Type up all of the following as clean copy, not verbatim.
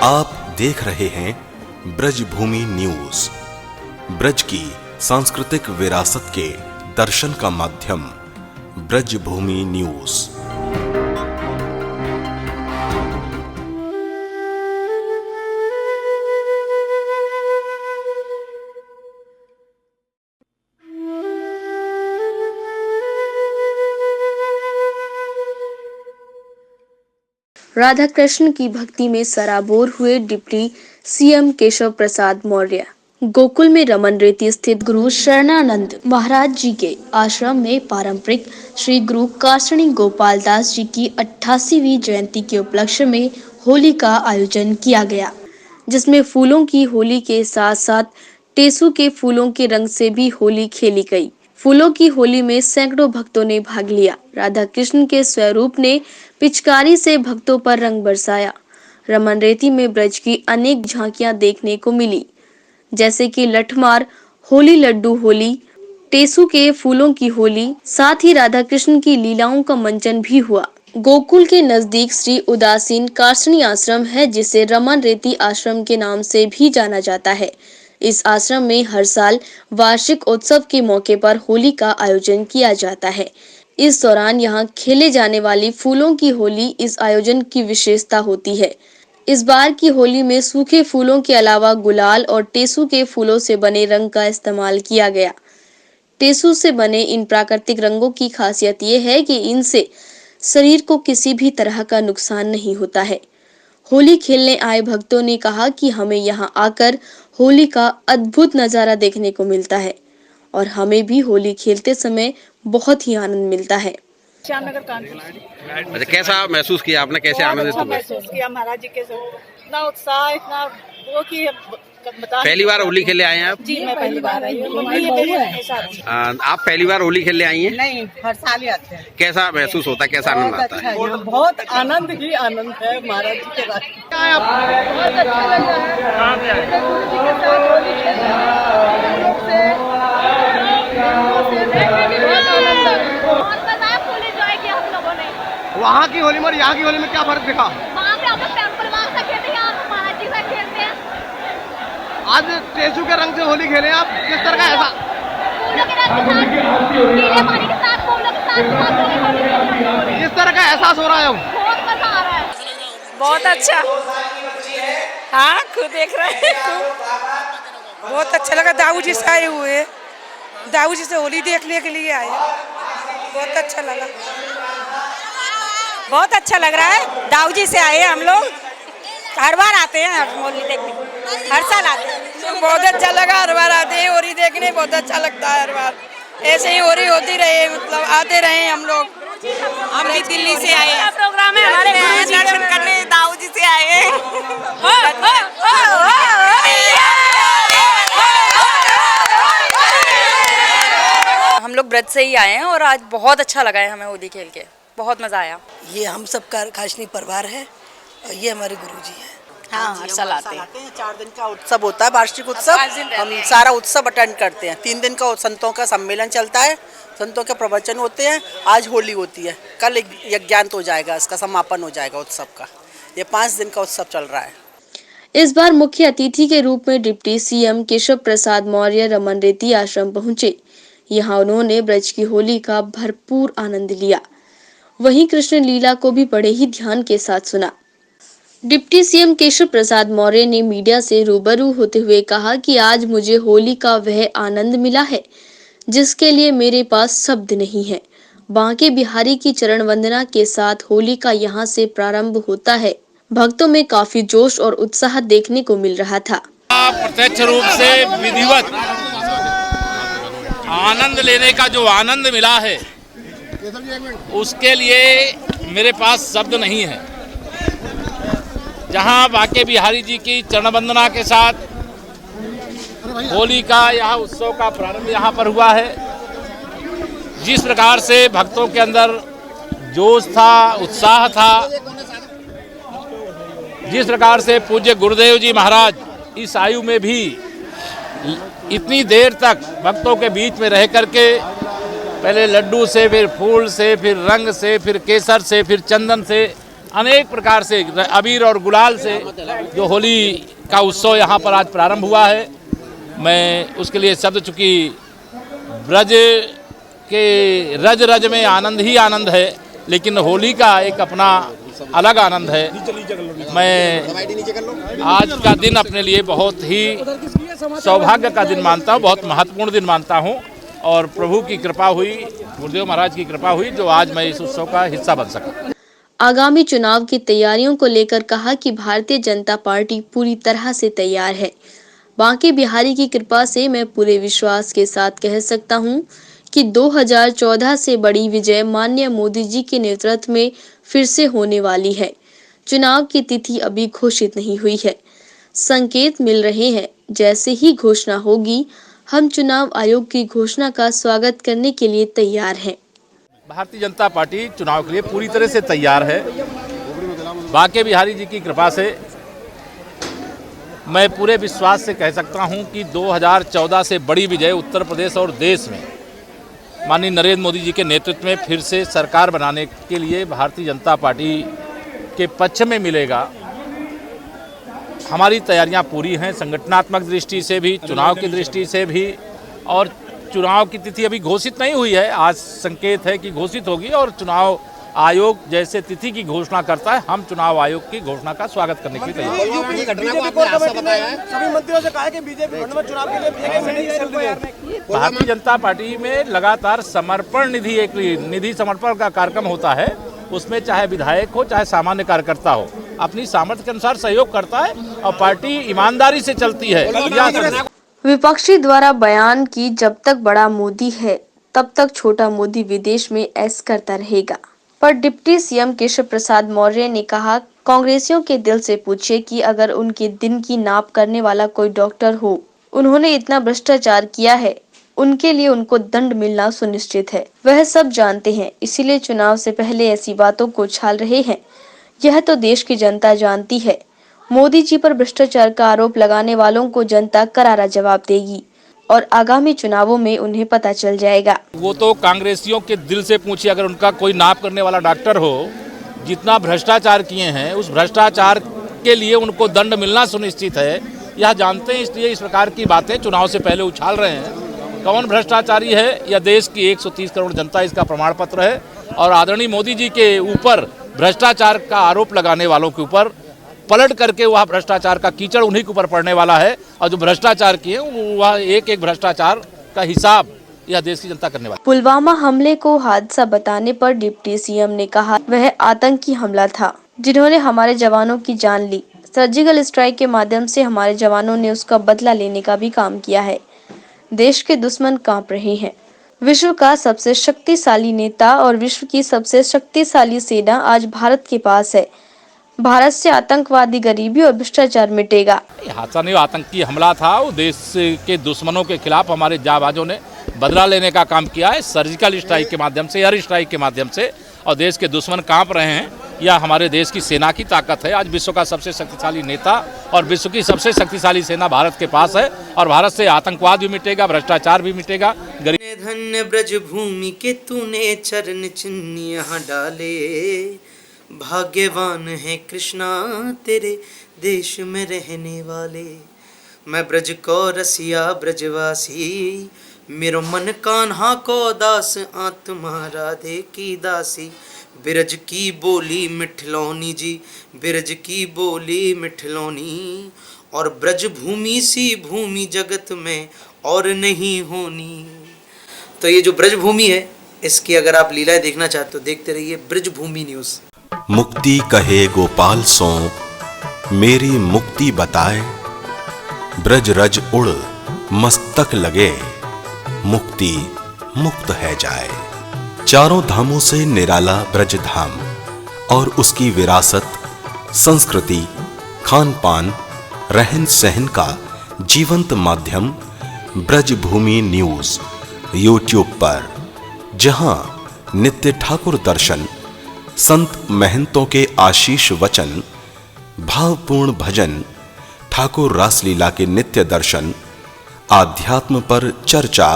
आप देख रहे हैं ब्रजभूमि न्यूज। ब्रज की सांस्कृतिक विरासत के दर्शन का माध्यम ब्रजभूमि न्यूज। राधा कृष्ण की भक्ति में सराबोर हुए डिप्टी सीएम केशव प्रसाद मौर्य। गोकुल में रमन रेती स्थित गुरु शरणानंद महाराज जी के आश्रम में पारंपरिक श्री गुरु कासणी गोपाल दास जी की 88वीं जयंती के उपलक्ष्य में होली का आयोजन किया गया, जिसमें फूलों की होली के साथ साथ टेसू के फूलों के रंग से भी होली खेली गई। फूलों की होली में सैकड़ों भक्तों ने भाग लिया। राधा कृष्ण के स्वरूप ने पिचकारी से भक्तों पर रंग बरसाया। रमन रेती में ब्रज की अनेक झांकियां देखने को मिली, जैसे कि लठमार होली, लड्डू होली, टेसू के फूलों की होली, साथ ही राधा कृष्ण की लीलाओं का मंचन भी हुआ। गोकुल के नजदीक श्री उदासीन कासणी आश्रम है, जिसे रमन रेती आश्रम के नाम से भी जाना जाता है। इस आश्रम में हर साल वार्षिक उत्सव के मौके पर होली का आयोजन किया जाता है। इस दौरान यहाँ खेले जाने वाली फूलों की होली इस आयोजन की विशेषता होती है। इस बार की होली में सूखे फूलों के अलावा गुलाल और टेसू के फूलों से बने रंग का इस्तेमाल किया गया। टेसू से बने इन प्राकृतिक रंगों की खासियत ये है कि इनसे शरीर को किसी भी तरह का नुकसान नहीं होता है। होली खेलने आए भक्तों ने कहा कि हमें यहाँ आकर होली का अद्भुत नजारा देखने को मिलता है और हमें भी होली खेलते समय बहुत ही आनंद मिलता है। श्यामनगर कानपुर। अच्छा, कैसा महसूस किया आपने, कैसे आनंदित हुए? महसूस किया महाराज जी के इतना उत्साह, इतना वो कि बता। पहली बार होली खेले आए हैं आप? जी मैं पहली बार आई हूँ। आप पहली बार होली खेलने आई हैं? नहीं, हर साल ही आते हैं। कैसा महसूस होता है, कैसा आनंद आता है? बहुत आनंद ही आनंद है महाराज जी के रात। बहुत अच्छा लग रहा है। वहाँ की होली में और यहाँ की होली में क्या फर्क दिखा? वहाँ पे हम लोग परिवार से खेलते हैं, यहाँ महाराज जी से खेलते हैं। आज टेसू के रंग से होली खेले आप, किस तरह का ऐसा? फूलों के रंग के साथ, पीले पानी के साथ, फूलों के साथ किस तरह का एहसास हो रहा है? बहुत मजा आ रहा है। बहुत अच्छा, हाँ खुद देख रहे हैं। बहुत अच्छा लगा। दाऊ जी से आए हुए, दाऊ जी से होली देखने के लिए आए, बहुत अच्छा लगा। बहुत अच्छा लग रहा है। दाऊ जी से आए हम लोग, हर बार आते हैं होली देखने, हर साल आते हैं। बहुत अच्छा लगा, हर बार आते हैं होली देखने, बहुत अच्छा लगता है हर बार। ऐसे ही होली होती रहे, मतलब आते रहे हम लोग। हम भी दिल्ली से आए हैं, प्रोग्राम है हमारे, दर्शन करने दाऊ जी से आए हैं। हम लोग ब्रज से ही आए हैं और आज बहुत अच्छा लगा है हमें होली खेल के, बहुत मजा आया। ये हम सब का कासनी परिवार है और ये हमारे गुरुजी हैं। हाँ, हर साल आते हैं। 4 दिन का उत्सव होता है, वार्षिक उत्सव। हम सारा उत्सव अटेंड करते हैं। 3 दिन का संतों का सम्मेलन चलता है, संतों के प्रवचन होते हैं। आज होली होती है, कल यज्ञांत हो जाएगा, इसका समापन हो जाएगा उत्सव का। ये 5 दिन का उत्सव चल रहा है। इस बार मुख्य अतिथि के रूप में डिप्टी सीएम केशव प्रसाद मौर्य रमन रेती आश्रम पहुंचे। यहाँ उन्होंने ब्रज की होली का भरपूर आनंद लिया। वहीं कृष्ण लीला को भी बड़े ही ध्यान के साथ सुना। डिप्टी सीएम केशव प्रसाद मौर्य ने मीडिया से रूबरू होते हुए कहा कि आज मुझे होली का वह आनंद मिला है जिसके लिए मेरे पास शब्द नहीं है। बांके बिहारी की चरण वंदना के साथ होली का यहाँ से प्रारंभ होता है। भक्तों में काफी जोश और उत्साह देखने को मिल रहा था। प्रत्यक्ष रूप से विधिवत आनंद लेने का जो आनंद मिला है, उसके लिए मेरे पास शब्द नहीं है। जहां बांके बिहारी जी की चरण वंदना के साथ होली का यहाँ उत्सव का प्रारंभ यहाँ पर हुआ है, जिस प्रकार से भक्तों के अंदर जोश था, उत्साह था, जिस प्रकार से पूज्य गुरुदेव जी महाराज इस आयु में भी इतनी देर तक भक्तों के बीच में रह करके पहले लड्डू से, फिर फूल से, फिर रंग से, फिर केसर से, फिर चंदन से अनेक प्रकार से अबीर और गुलाल से जो होली का उत्सव यहाँ पर आज प्रारंभ हुआ है, मैं उसके लिए शब्द, चूँकि ब्रज के रज रज में आनंद ही आनंद है, लेकिन होली का एक अपना अलग आनंद है। मैं आज का दिन अपने लिए बहुत ही सौभाग्य का दिन मानता हूँ, बहुत महत्वपूर्ण दिन मानता हूँ, और प्रभु की कृपा हुई, गुरुदेव महाराज की कृपा हुई, जो आज मैं इस उत्सव का हिस्सा बन सका। आगामी चुनाव की तैयारियों को लेकर कहा कि भारतीय जनता पार्टी पूरी तरह से तैयार है। बांके बिहारी की कृपा से मैं पूरे विश्वास के साथ कह सकता हूं कि 2014 से बड़ी विजय माननीय मोदी जी के नेतृत्व में फिर से होने वाली है। चुनाव की तिथि अभी घोषित नहीं हुई है, संकेत मिल रहे हैं। जैसे ही घोषणा होगी, हम चुनाव आयोग की घोषणा का स्वागत करने के लिए तैयार हैं। भारतीय जनता पार्टी चुनाव के लिए पूरी तरह से तैयार है। बांके बिहारी जी की कृपा से मैं पूरे विश्वास से कह सकता हूं कि 2014 से बड़ी विजय उत्तर प्रदेश और देश में माननीय नरेंद्र मोदी जी के नेतृत्व में फिर से सरकार बनाने के लिए भारतीय जनता पार्टी के पक्ष में मिलेगा। हमारी तैयारियां पूरी हैं, संगठनात्मक दृष्टि से भी, चुनाव की दृष्टि से भी, और चुनाव की तिथि अभी घोषित नहीं हुई है। आज संकेत है कि घोषित होगी, और चुनाव आयोग जैसे तिथि की घोषणा करता है, हम चुनाव आयोग की घोषणा का स्वागत करने के लिए तैयार हैं। सभी मंत्रियों से कहा है कि बीजेपी फंड में चुनाव के लिए भारतीय जनता पार्टी में लगातार समर्पण निधि, एक निधि समर्पण का कार्यक्रम होता है। उसमें चाहे विधायक हो चाहे सामान्य कार्यकर्ता हो, अपनी सामर्थ्य के अनुसार सहयोग करता है, और पार्टी ईमानदारी से चलती है। विपक्षी द्वारा बयान की जब तक बड़ा मोदी है तब तक छोटा मोदी विदेश में ऐश करता रहेगा, पर डिप्टी सीएम केशव प्रसाद मौर्य ने कहा, कांग्रेसियों के दिल से पूछिए कि अगर उनके दिन की नाप करने वाला कोई डॉक्टर हो, उन्होंने इतना भ्रष्टाचार किया है, उनके लिए उनको दंड मिलना सुनिश्चित है। वह सब जानते हैं, इसीलिए चुनाव से पहले ऐसी बातों को उछाल रहे हैं। यह तो देश की जनता जानती है। मोदी जी पर भ्रष्टाचार का आरोप लगाने वालों को जनता करारा जवाब देगी, और आगामी चुनावों में उन्हें पता चल जाएगा। वो तो कांग्रेसियों के दिल से पूछिए, अगर उनका कोई नाप करने वाला डॉक्टर हो, जितना भ्रष्टाचार किए हैं उस भ्रष्टाचार के लिए उनको दंड मिलना सुनिश्चित है। यह जानते हैं, इसलिए इस प्रकार की बातें चुनाव से पहले उछाल रहे हैं। कौन भ्रष्टाचारी है, यह देश की 130 करोड़ जनता इसका प्रमाण पत्र है, और आदरणीय मोदी जी के ऊपर भ्रष्टाचार का आरोप लगाने वालों के ऊपर पलट करके वह भ्रष्टाचार का कीचड़ उन्हीं के ऊपर पड़ने वाला है, और जो भ्रष्टाचार किए वह एक एक भ्रष्टाचार का हिसाब यह देश की जनता करने वाली। पुलवामा हमले को हादसा बताने पर डिप्टी सीएम ने कहा, वह आतंकी हमला था जिन्होंने हमारे जवानों की जान ली। सर्जिकल स्ट्राइक के माध्यम से हमारे जवानों ने उसका बदला लेने का भी काम किया है। देश के दुश्मन कांप रहे हैं। विश्व का सबसे शक्तिशाली नेता और विश्व की सबसे शक्तिशाली सेना आज भारत के पास है। भारत से आतंकवादी, गरीबी और भ्रष्टाचार मिटेगा। हादसा नहीं, आतंकी हमला था। वो देश के दुश्मनों के खिलाफ हमारे जाबाजों ने बदला लेने का काम किया है, सर्जिकल स्ट्राइक के माध्यम से, एयर स्ट्राइक के माध्यम से, और देश के दुश्मन कांप रहे हैं। यह हमारे देश की सेना की ताकत है। आज विश्व का सबसे शक्तिशाली नेता और विश्व की सबसे शक्तिशाली सेना भारत के पास है, और भारत से आतंकवाद भी मिटेगा, भ्रष्टाचार भी मिटेगा। धन्य ब्रज भूमि के तूने चरण चिन्ह यहाँ डाले, भाग्यवान है कृष्णा तेरे देश में रहने वाले। मैं ब्रज को रसिया ब्रजवासी, मेरो मन कान्हा को दास, आत्मा राधे की दासी। बिरज की बोली मिठलौनी जी, बिरज की बोली मिठलौनी, और ब्रज भूमि सी भूमि जगत में और नहीं होनी। तो ये जो ब्रज भूमि है, इसकी अगर आप लीलाएं देखना चाहते हो, देखते रहिए ब्रज भूमि न्यूज़। मुक्ति कहे गोपाल सो मेरी मुक्ति बताए, ब्रज रज उड़ मस्तक लगे, मुक्ति मुक्त है जाए। चारों धामों से निराला ब्रज धाम और उसकी विरासत, संस्कृति, खान पान, रहन सहन का जीवंत माध्यम ब्रज भूमि न्यूज यूट्यूब पर, जहां नित्य ठाकुर दर्शन, संत महंतों के आशीष वचन, भावपूर्ण भजन, ठाकुर रासलीला के नित्य दर्शन, आध्यात्म पर चर्चा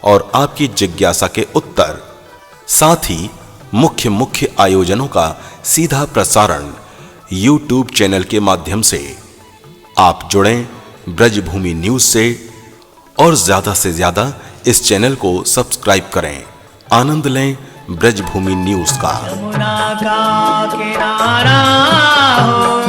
और आपकी जिज्ञासा के उत्तर, साथ ही मुख्य आयोजनों का सीधा प्रसारण YouTube चैनल के माध्यम से। आप जुड़ें ब्रजभूमि न्यूज से और ज्यादा से ज्यादा इस चैनल को सब्सक्राइब करें। आनंद लें ब्रजभूमि न्यूज का। यमुना का किनारा हो